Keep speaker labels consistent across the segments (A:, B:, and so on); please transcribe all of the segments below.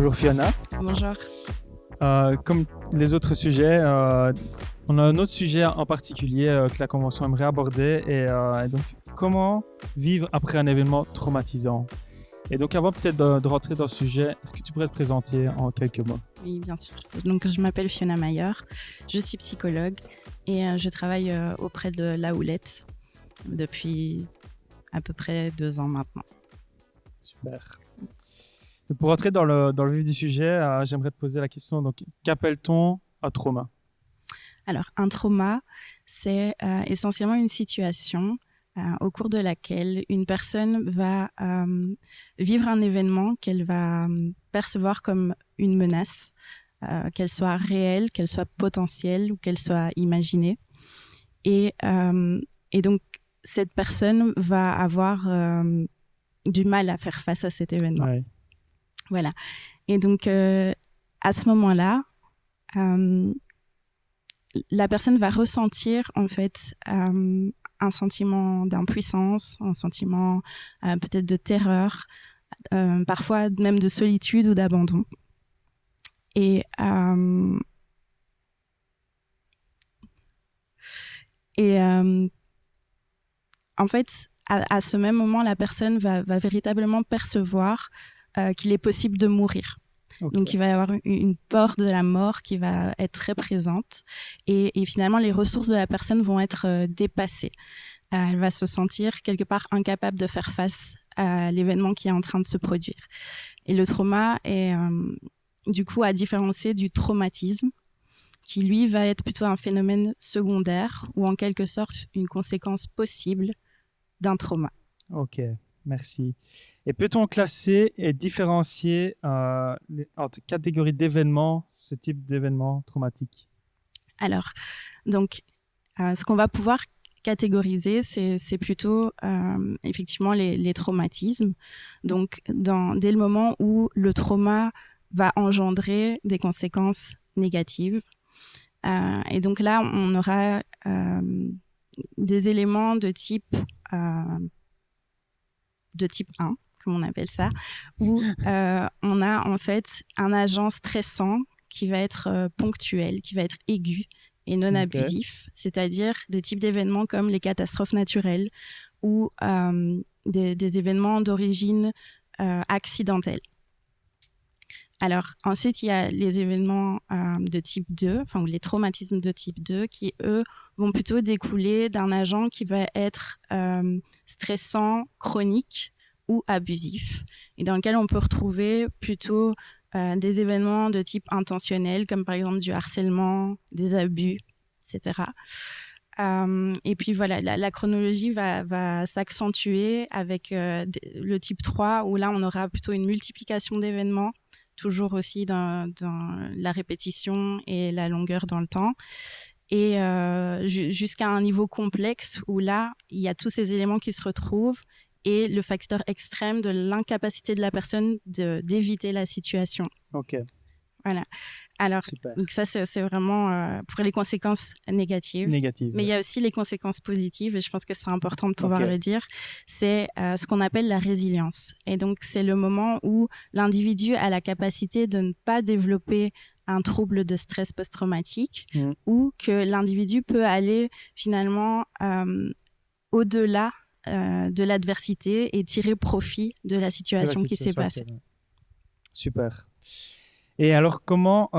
A: Bonjour Fiona.
B: Bonjour.
A: Comme les autres sujets, on a un autre sujet en particulier que la Convention aimerait aborder et donc comment vivre après un événement traumatisant. Et donc avant peut-être de rentrer dans le sujet, est-ce que tu pourrais te présenter en quelques mots?
B: Oui, bien sûr. Donc, je m'appelle Fiona Mayer, je suis psychologue et je travaille auprès de La Houlette depuis à peu près 2 ans maintenant.
A: Super. Et pour rentrer dans le vif du sujet, j'aimerais te poser la question, donc qu'appelle-t-on un trauma?
B: Alors, un trauma, c'est essentiellement une situation au cours de laquelle une personne va vivre un événement qu'elle va percevoir comme une menace, qu'elle soit réelle, qu'elle soit potentielle ou qu'elle soit imaginée. Et donc, cette personne va avoir du mal à faire face à cet événement.
A: Ouais.
B: Voilà. Et donc, à ce moment-là, la personne va ressentir en fait un sentiment d'impuissance, un sentiment peut-être de terreur, parfois même de solitude ou d'abandon. Et en fait, à ce même moment, la personne va véritablement percevoir qu'il est possible de mourir. Okay. Donc, il va y avoir une peur de la mort qui va être très présente et finalement, les ressources de la personne vont être dépassées. Elle va se sentir quelque part incapable de faire face à l'événement qui est en train de se produire. Et le trauma est du coup à différencier du traumatisme qui, lui, va être plutôt un phénomène secondaire ou en quelque sorte une conséquence possible d'un trauma.
A: Ok. Merci. Et peut-on classer et différencier entre catégories d'événements, ce type d'événements traumatiques?
B: Alors, donc, ce qu'on va pouvoir catégoriser, c'est plutôt effectivement les traumatismes. Donc, dès le moment où le trauma va engendrer des conséquences négatives. Et donc là, on aura des éléments de type 1, comme on appelle ça, où on a en fait un agent stressant qui va être ponctuel, qui va être aigu et non abusif, c'est-à-dire des types d'événements comme les catastrophes naturelles ou des événements d'origine accidentelle. Alors ensuite, il y a les événements de type 2, ou les traumatismes de type 2 qui, eux, vont plutôt découler d'un agent qui va être stressant, chronique ou abusif, et dans lequel on peut retrouver plutôt des événements de type intentionnel, comme par exemple du harcèlement, des abus, etc. Et puis voilà, la chronologie va s'accentuer avec le type 3, où là, on aura plutôt une multiplication d'événements, toujours aussi dans la répétition et la longueur dans le temps, et jusqu'à un niveau complexe où là, il y a tous ces éléments qui se retrouvent et le facteur extrême de l'incapacité de la personne d'éviter la situation.
A: Ok.
B: Voilà. Alors, donc ça, c'est vraiment pour les conséquences négatives. Mais il y a aussi les conséquences positives, et je pense que c'est important de pouvoir le dire. C'est ce qu'on appelle la résilience. Et donc, c'est le moment où l'individu a la capacité de ne pas développer un trouble de stress post-traumatique ou que l'individu peut aller finalement au-delà de l'adversité et tirer profit de la situation qui s'est passée.
A: Super. Et alors, comment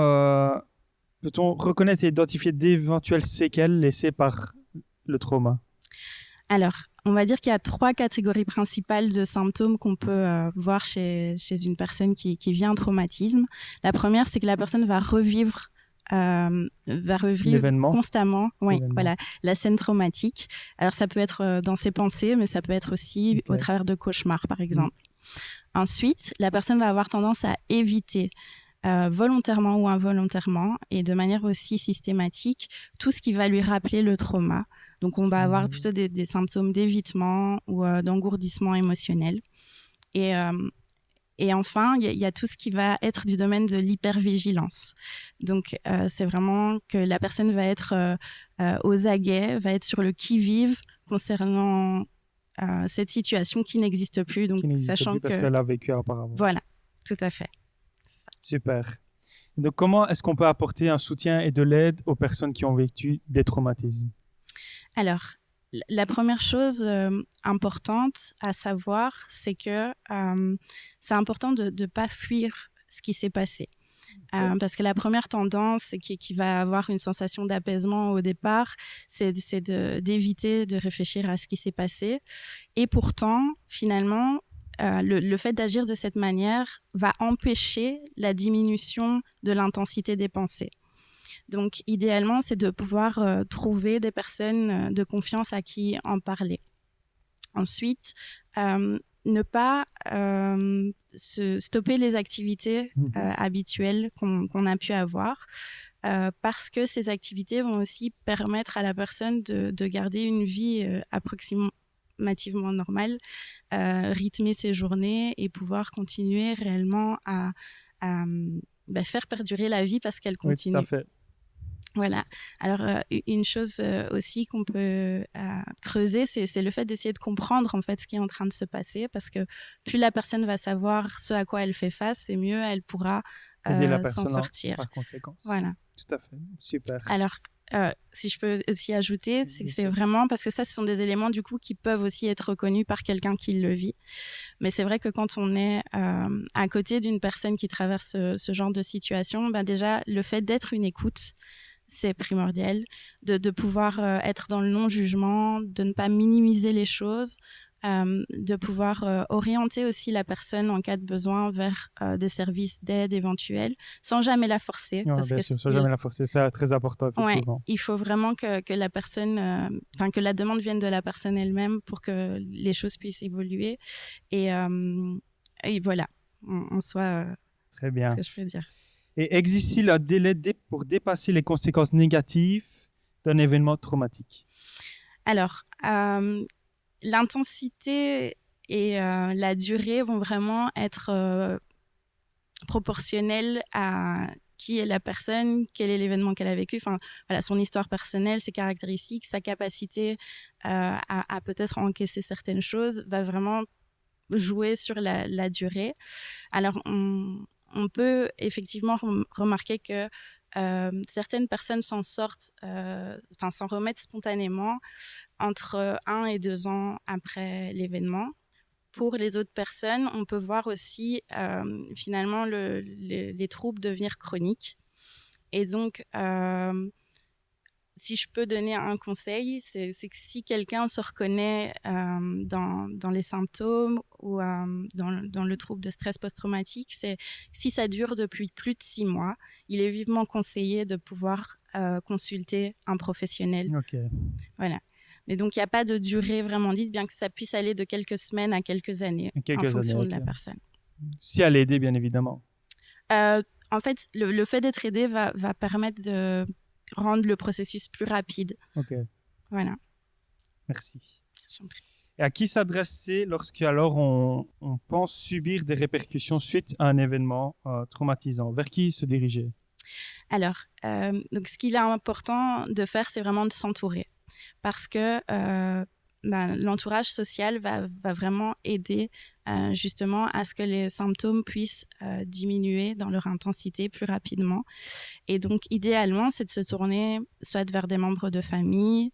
A: peut-on reconnaître et identifier d'éventuelles séquelles laissées par le trauma?
B: Alors, on va dire qu'il y a 3 catégories principales de symptômes qu'on peut voir chez une personne qui vit un traumatisme. La première, c'est que la personne va revivre constamment la scène traumatique. Alors, ça peut être dans ses pensées, mais ça peut être aussi au travers de cauchemars, par exemple. Ensuite, la personne va avoir tendance à éviter volontairement ou involontairement et de manière aussi systématique tout ce qui va lui rappeler le trauma. Donc, on va avoir plutôt des symptômes d'évitement ou d'engourdissement émotionnel. Et enfin, il y a tout ce qui va être du domaine de l'hypervigilance. Donc, c'est vraiment que la personne va être aux aguets, va être sur le qui-vive concernant cette situation qui n'existe plus. Donc,
A: sachant parce qu'elle a vécu auparavant.
B: Voilà, tout à fait. ça.
A: Super. Donc, comment est-ce qu'on peut apporter un soutien et de l'aide aux personnes qui ont vécu des traumatismes?
B: Alors, la première chose importante à savoir, c'est que c'est important de ne pas fuir ce qui s'est passé. Parce que la première tendance qui va avoir une sensation d'apaisement au départ, c'est d'éviter de réfléchir à ce qui s'est passé. Et pourtant, finalement, le fait d'agir de cette manière va empêcher la diminution de l'intensité des pensées. Donc, idéalement, c'est de pouvoir trouver des personnes de confiance à qui en parler. Ensuite, ne pas stopper les activités habituelles qu'on a pu avoir, parce que ces activités vont aussi permettre à la personne de garder une vie approximativement normale, rythmer ses journées et pouvoir continuer réellement à faire perdurer la vie parce qu'elle continue.
A: Oui, tout à fait.
B: Voilà. Alors, une chose aussi qu'on peut creuser, c'est le fait d'essayer de comprendre en fait ce qui est en train de se passer, parce que plus la personne va savoir ce à quoi elle fait face, et mieux elle pourra
A: aider la
B: s'en
A: personne
B: sortir.
A: par conséquence.
B: Voilà.
A: Tout à fait. Super.
B: Alors, si je peux aussi ajouter, c'est vraiment parce que ça, ce sont des éléments du coup qui peuvent aussi être reconnus par quelqu'un qui le vit. Mais c'est vrai que quand on est à côté d'une personne qui traverse ce genre de situation, déjà, le fait d'être une écoute, c'est primordial, de pouvoir être dans le non-jugement, de ne pas minimiser les choses, de pouvoir orienter aussi la personne en cas de besoin vers des services d'aide éventuels, sans jamais la forcer.
A: Ouais, bien sûr, sans jamais la forcer, c'est très important, effectivement.
B: Ouais, il faut vraiment que la personne, que la demande vienne de la personne elle-même pour que les choses puissent évoluer. Et voilà, on soit
A: très bien.
B: ce que je peux dire.
A: Et existe-t-il un délai pour dépasser les conséquences négatives d'un événement traumatique?
B: Alors, l'intensité et la durée vont vraiment être proportionnelles à qui est la personne, quel est l'événement qu'elle a vécu, enfin, voilà, son histoire personnelle, ses caractéristiques, sa capacité à peut-être encaisser certaines choses va vraiment jouer sur la durée. Alors, on peut effectivement remarquer que certaines personnes s'en remettent spontanément entre 1 et 2 ans après l'événement. Pour les autres personnes, on peut voir aussi finalement les troubles devenir chroniques. Et donc, si je peux donner un conseil, c'est que si quelqu'un se reconnaît dans les symptômes ou dans le trouble de stress post-traumatique, si ça dure depuis plus de 6 mois, il est vivement conseillé de pouvoir consulter un professionnel.
A: Ok.
B: Voilà. Mais donc, il n'y a pas de durée vraiment dite, bien que ça puisse aller de quelques semaines à quelques années en fonction de la personne.
A: Si elle est aidée, bien évidemment.
B: En fait, le fait d'être aidé va permettre de rendre le processus plus rapide.
A: Ok.
B: Voilà.
A: Merci.
B: J'en prie.
A: Et à qui s'adresser lorsque alors on pense subir des répercussions suite à un événement traumatisant? Vers qui se diriger?
B: Alors, donc ce qu'il est important de faire, c'est vraiment de s'entourer. Parce que l'entourage social va vraiment aider justement à ce que les symptômes puissent diminuer dans leur intensité plus rapidement. Et donc, idéalement, c'est de se tourner soit vers des membres de famille,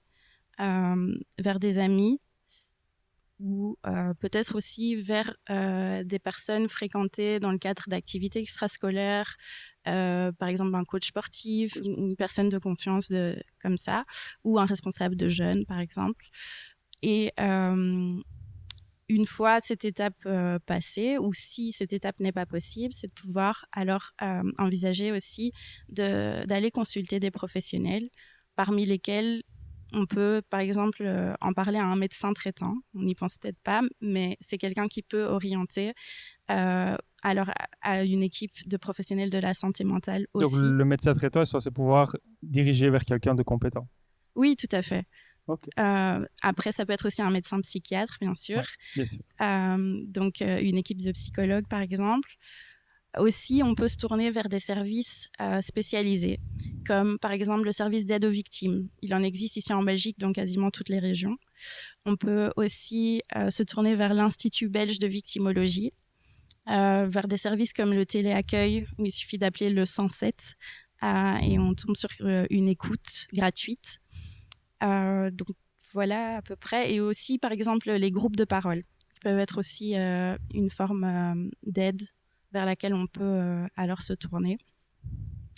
B: vers des amis, ou peut-être aussi vers des personnes fréquentées dans le cadre d'activités extrascolaires, par exemple un coach sportif, une personne de confiance comme ça, ou un responsable de jeunes, par exemple. Et une fois cette étape passée, ou si cette étape n'est pas possible, c'est de pouvoir alors envisager aussi d'aller consulter des professionnels, parmi lesquels on peut, par exemple, en parler à un médecin traitant. On n'y pense peut-être pas, mais c'est quelqu'un qui peut orienter alors à une équipe de professionnels de la santé mentale aussi.
A: Donc, le médecin traitant est censé pouvoir diriger vers quelqu'un de compétent.
B: Oui, tout à fait.
A: Okay.
B: Après, ça peut être aussi un médecin psychiatre, bien sûr.
A: Ouais, bien sûr.
B: Donc, une équipe de psychologues, par exemple. Aussi, on peut se tourner vers des services spécialisés, comme par exemple le service d'aide aux victimes. Il en existe ici en Belgique dans quasiment toutes les régions. On peut aussi se tourner vers l'Institut belge de victimologie, vers des services comme le téléaccueil, où il suffit d'appeler le 107 et on tombe sur une écoute gratuite. Donc voilà à peu près. Et aussi, par exemple, les groupes de parole qui peuvent être aussi une forme d'aide vers laquelle on peut alors se tourner.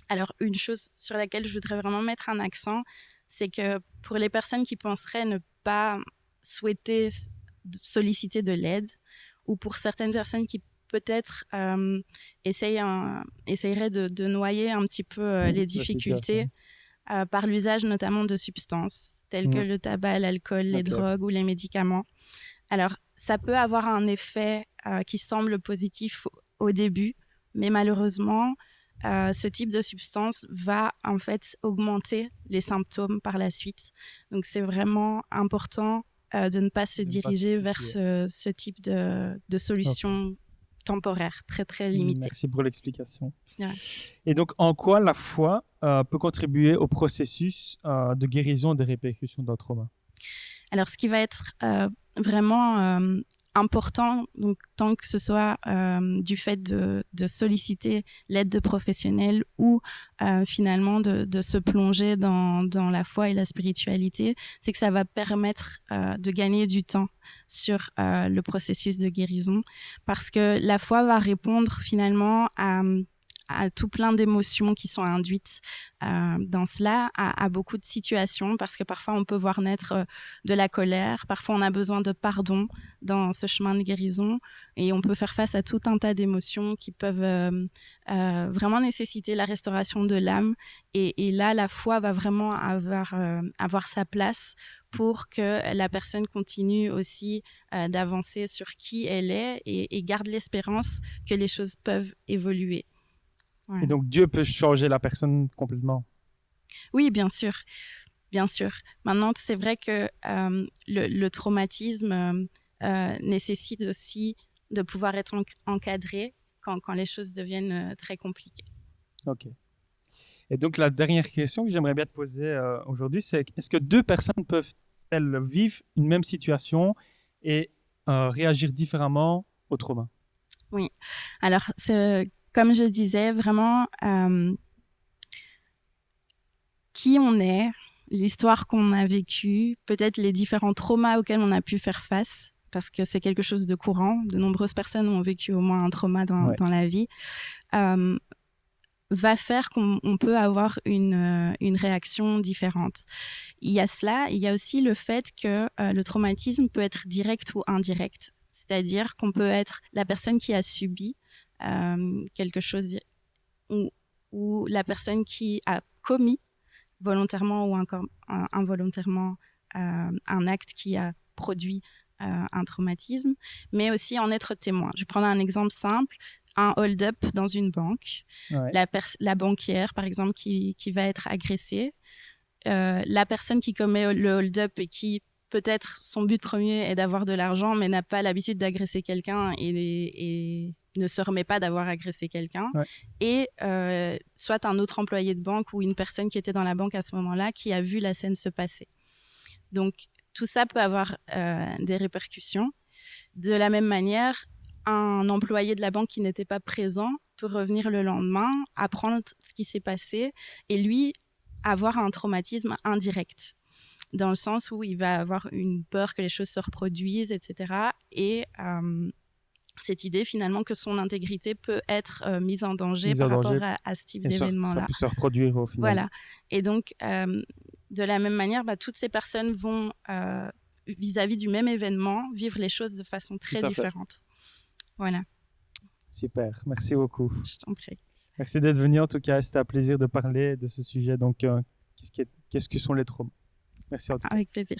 B: Alors, une chose sur laquelle je voudrais vraiment mettre un accent, c'est que pour les personnes qui penseraient ne pas souhaiter solliciter de l'aide, ou pour certaines personnes qui peut-être essayeraient de noyer un petit peu les difficultés par l'usage notamment de substances telles que le tabac, l'alcool, les drogues ou les médicaments. Alors, ça peut avoir un effet qui semble positif au début, mais malheureusement, ce type de substance va en fait augmenter les symptômes par la suite. Donc, c'est vraiment important de ne pas se diriger vers ce type de solution temporaire, très, très limitée.
A: Merci pour l'explication.
B: Ouais.
A: Et donc, en quoi la foi peut contribuer au processus de guérison des répercussions d'un trauma?
B: Alors, ce qui va être vraiment important, donc, tant que ce soit du fait de solliciter l'aide de professionnels ou finalement de se plonger dans la foi et la spiritualité, c'est que ça va permettre de gagner du temps sur le processus de guérison, parce que la foi va répondre finalement à tout plein d'émotions qui sont induites dans cela, à beaucoup de situations, parce que parfois on peut voir naître de la colère, parfois on a besoin de pardon dans ce chemin de guérison, et on peut faire face à tout un tas d'émotions qui peuvent vraiment nécessiter la restauration de l'âme, et là la foi va vraiment avoir sa place pour que la personne continue aussi d'avancer sur qui elle est et garde l'espérance que les choses peuvent évoluer. Ouais.
A: Et donc, Dieu peut changer la personne complètement?
B: Oui, bien sûr. Bien sûr. Maintenant, c'est vrai que le traumatisme nécessite aussi de pouvoir être encadré quand les choses deviennent très compliquées.
A: OK. Et donc, la dernière question que j'aimerais bien te poser aujourd'hui, c'est est-ce que deux personnes peuvent-elles vivre une même situation et réagir différemment au trauma?
B: Oui. Alors, comme je disais, vraiment, qui on est, l'histoire qu'on a vécue, peut-être les différents traumas auxquels on a pu faire face, parce que c'est quelque chose de courant. De nombreuses personnes ont vécu au moins un trauma dans la vie, va faire qu'on peut avoir une réaction différente. Il y a cela, il y a aussi le fait que le traumatisme peut être direct ou indirect, c'est-à-dire qu'on peut être la personne qui a subi quelque chose ou la personne qui a commis volontairement ou encore involontairement un acte qui a produit un traumatisme, mais aussi en être témoin. Je vais prendre un exemple simple, un hold-up dans une banque, la banquière par exemple qui va être agressée, la personne qui commet le hold-up et qui peut-être son but premier est d'avoir de l'argent mais n'a pas l'habitude d'agresser quelqu'un et ne se remet pas d'avoir agressé quelqu'un, et soit un autre employé de banque ou une personne qui était dans la banque à ce moment-là qui a vu la scène se passer. Donc tout ça peut avoir des répercussions. De la même manière, un employé de la banque qui n'était pas présent peut revenir le lendemain, apprendre ce qui s'est passé et lui avoir un traumatisme indirect, dans le sens où il va avoir une peur que les choses se reproduisent, etc. Et cette idée finalement que son intégrité peut être mise en danger par rapport à ce type d'événement-là.
A: Ça peut se reproduire au final.
B: Voilà. Et donc, de la même manière, toutes ces personnes vont, vis-à-vis du même événement, vivre les choses de façon très différente. Voilà.
A: Super, merci beaucoup.
B: Je t'en prie.
A: Merci d'être venu en tout cas, c'était un plaisir de parler de ce sujet. Donc, qu'est-ce que sont les traumas? Merci en tout cas.
B: Avec plaisir.